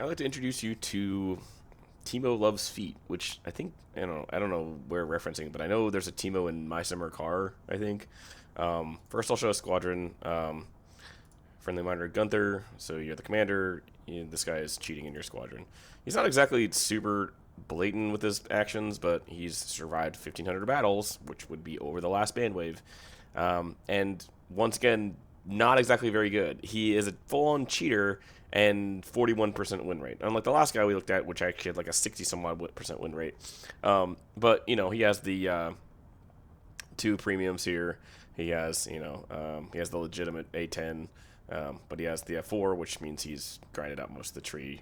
I'd like to introduce you to Timo Loves Feet, which I don't know where we're referencing, but I know there's a Timo in My Summer Car, I think. First, I'll show a Squadron. Friendly Miner Gunther, so you're the commander. This guy is cheating in your squadron. He's not exactly super blatant with his actions, but he's survived 1,500 battles, which would be over the last band wave. And once again, not exactly very good. He is a full-on cheater and 41% win rate. Unlike the last guy we looked at, which actually had like a 60-some-odd% win rate. But, you know, he has the 2 premiums here. He has, he has the legitimate A10. But he has the F4, which means he's grinded out most of the tree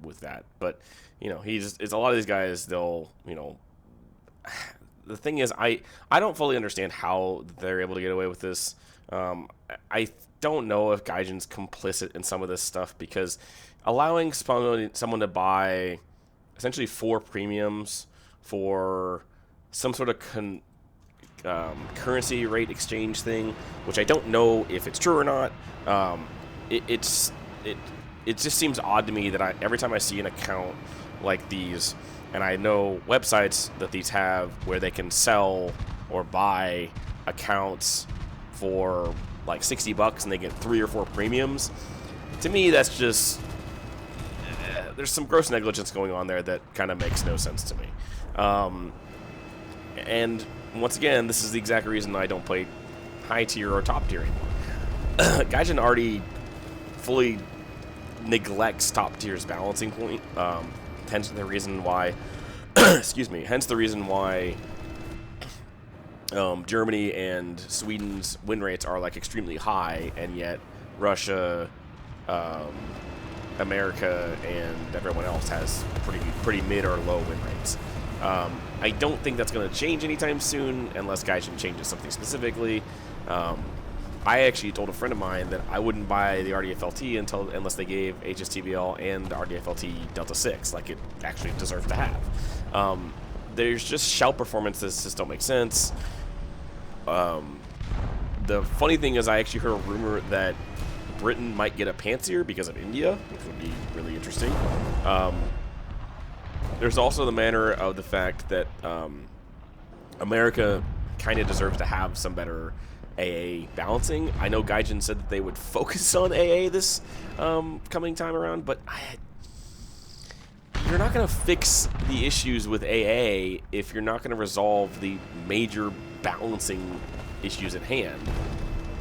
with that. But, you know, it's a lot of these guys, they'll, the thing is, I don't fully understand how they're able to get away with this. I don't know if Gaijin's complicit in some of this stuff, because allowing someone to buy essentially 4 premiums for some sort of currency rate exchange thing, which I don't know if it's true or not. It just seems odd to me that every time I see an account like these, and I know websites that these have where they can sell or buy accounts for like $60 and they get 3 or 4 premiums. To me, that's just there's some gross negligence going on there that kind of makes no sense to me. And once again, this is the exact reason I don't play high tier or top tier anymore. Gaijin already fully neglects top tier's balancing point. Hence the reason why, excuse me, hence the reason why Germany and Sweden's win rates are like extremely high, and yet Russia, America, and everyone else has pretty mid or low win rates. I don't think that's going to change anytime soon unless Gaijin changes something specifically. I actually told a friend of mine that I wouldn't buy the RDFLT unless they gave HSTBL and RDFLT Delta 6, like it actually deserves to have. There's just shell performances just don't make sense. The funny thing is I actually heard a rumor that Britain might get a Pantsir because of India, which would be really interesting. There's also the matter of the fact that America kind of deserves to have some better AA balancing. I know Gaijin said that they would focus on AA this coming time around, but you're not going to fix the issues with AA if you're not going to resolve the major balancing issues at hand.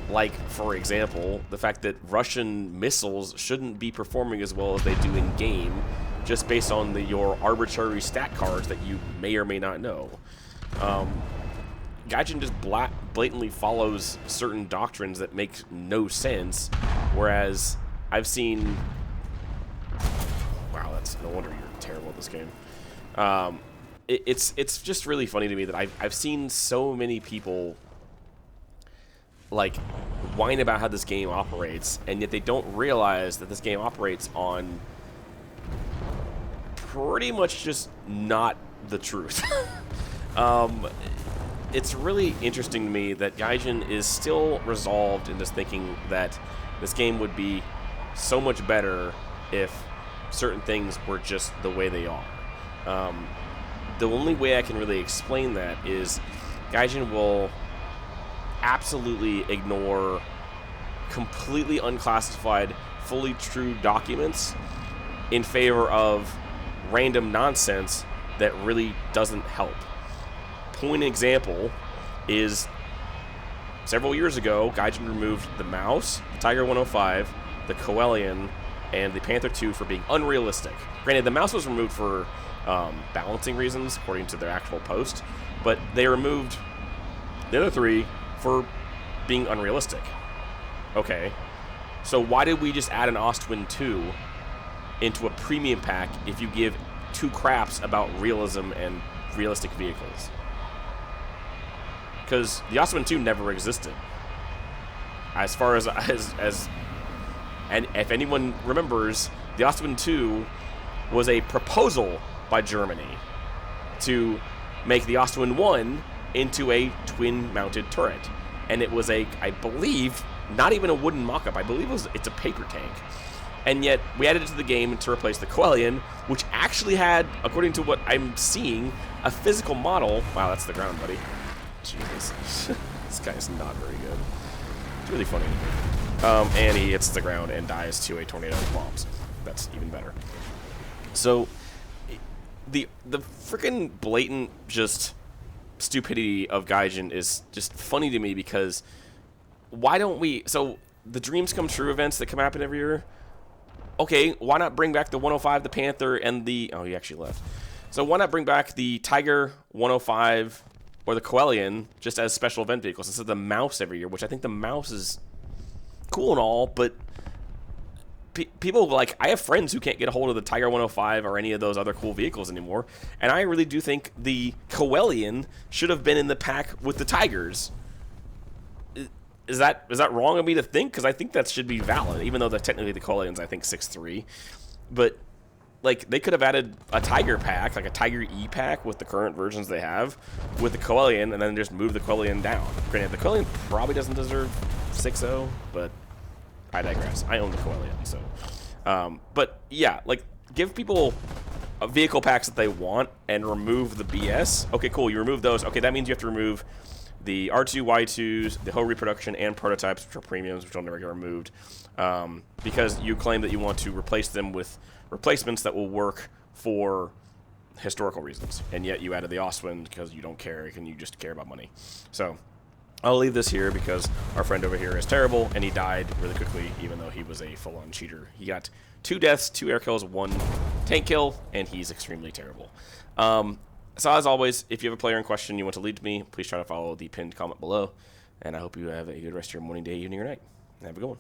Like, for example, the fact that Russian missiles shouldn't be performing as well as they do in-game just based on your arbitrary stat cards that you may or may not know. Gaijin just blatantly follows certain doctrines that make no sense, whereas I've seen... Wow, that's no wonder you're terrible at this game. It's just really funny to me that I've seen so many people like whine about how this game operates, and yet they don't realize that this game operates on pretty much just not the truth. It's really interesting to me that Gaijin is still resolved in just thinking that this game would be so much better if certain things were just the way they are. The only way I can really explain that is Gaijin will absolutely ignore completely unclassified, fully true documents in favor of random nonsense that really doesn't help. Point example is several years ago, Gaijin removed the Mouse, the Tiger 105, the Coelian, and the Panther 2 for being unrealistic. Granted, the Mouse was removed for balancing reasons, according to their actual post, but they removed the other 3 for being unrealistic. Okay, so why did we just add an Ostwind 2 into a premium pack if you give 2 craps about realism and realistic vehicles? Because the Ostwind 2 never existed. As far as and if anyone remembers, the Ostwind 2 was a proposal by Germany to make the Ostwind 1 into a twin-mounted turret. And it was I believe, not even a wooden mock-up. I believe it's a paper tank. And yet, we added it to the game to replace the Quellion, which actually had, according to what I'm seeing, a physical model. Wow, that's the ground, buddy. Jesus. This guy is not very good. It's really funny. And he hits the ground and dies to a tornado of bombs. That's even better. So, the freaking blatant just stupidity of Gaijin is just funny to me because why don't we... So, the Dreams Come True events that come happen every year, okay, why not bring back the 105, the Panther, and the... Oh, he actually left. So why not bring back the Tiger 105 or the Quellion just as special event vehicles instead of the Mouse every year, which I think the Mouse is cool and all, but people, like, I have friends who can't get a hold of the Tiger 105 or any of those other cool vehicles anymore, and I really do think the Quellion should have been in the pack with the Tigers. Is that wrong of me to think? Because I think that should be valid, even though technically the Quellion's, I think, 6'3". But, like, they could have added a Tiger pack, like a Tiger E pack with the current versions they have, with the Quellion, and then just move the Quellion down. Granted, the Quellion probably doesn't deserve 6.0, but I digress. I own the Quellion, so. But, yeah, like, give people vehicle packs that they want and remove the BS. Okay, cool, you remove those. Okay, that means you have to remove the R2, Y2s, the whole reproduction, and prototypes, which are premiums, which will never get removed, because you claim that you want to replace them with replacements that will work for historical reasons, and yet you added the Ostwind because you don't care, and you just care about money. So I'll leave this here because our friend over here is terrible, and he died really quickly, even though he was a full-on cheater. He got 2 deaths, 2 air kills, 1 tank kill, and he's extremely terrible. So as always, if you have a player in question you want to lead to me, please try to follow the pinned comment below. And I hope you have a good rest of your morning, day, evening, or night. Have a good one.